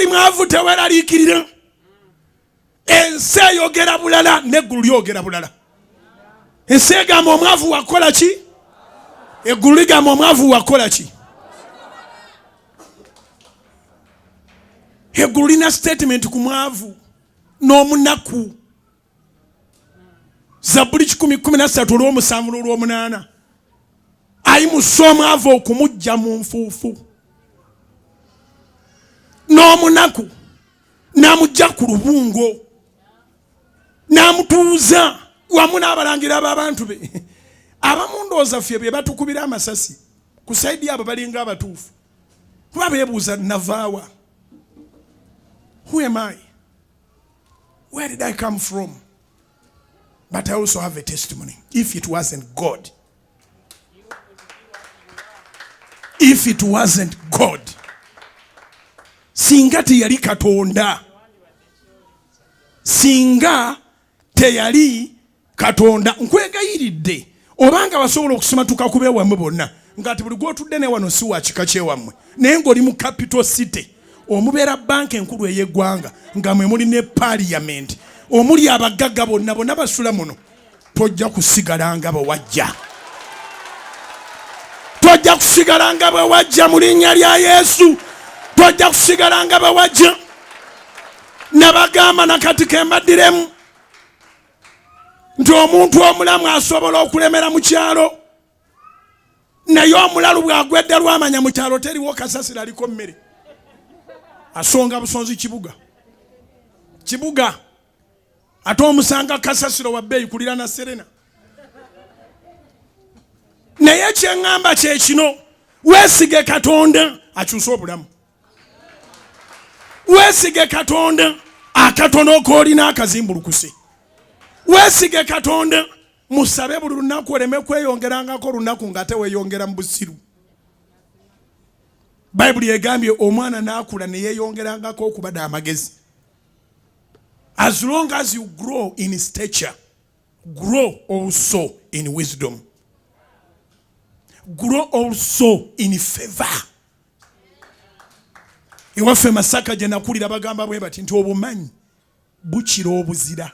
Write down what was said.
awali mwaavu tewelalikirira. Ensi eyogera bulala n'eggulu lyogera bulala. Ensi egamba omwavu wakola ki? Eggulu ligamba omwavu wakola ki? Eggulu lina statement ku mwavu n'omunaku. Zaburi 10:13 ayimusa omwavu okumujja mu nfuufu. N'omunaku n'amujja ku lubungo n'amutuuza wamu n'abalangira b'abantu be. Abamu ndowooza ffe bye batukubira amasasi ku sayidi abo balinga abatuufu kuba beebuuza navaawa. Who am I? Where did I come from? But I also have a testimony. If it wasn't God, if it wasn't God, singa teyali Katonda, singa teyali Katonda, nkwegayiridde obanga basobola okusoma tukakube wammwe bonna ngati buli gwotudde ne wano si wa kika kyewammwe naye ng'oli mu capital city, omubeera banka enkulu ey'eggwanga nga mwe muli ne parliament, omuli abagagga bonna basula muno, tojja kusigala nga bwe wajja. Tojja kusigala nga bwe wajja mu linnya lya Yesu. Tojja kusigala nga bwe wajja. Nabagamba nakati kembaddiremu nti omuntu omulamu asobola okulemera mu kyalo, naye omulalu bw'agwedde lwamanya mu kyalo teriwo kasasiro aliko mmere. Asonga busonzi kibuga ate omusanga kasasiro wa bbeeyi kulira na Serena. Naye kyeŋŋamba kye kino, weesige Katonda akyusa obulamu. Weesige Katonda akatono k'olina akazimbulukuse. Weesige Katonda musabe buli lunaku oleme kweyongerangako lunaku ng'ate weeyongera mu busiru. Bayibuli egambye omwana n'akula ne yeeyongerangako okubada amagezi. As long as you grow in stature, grow also in wisdom. Grow also in favor. Iwaffe Masaka gye nakulira bagamba bwe bati nti obumanyi bukira obuzira.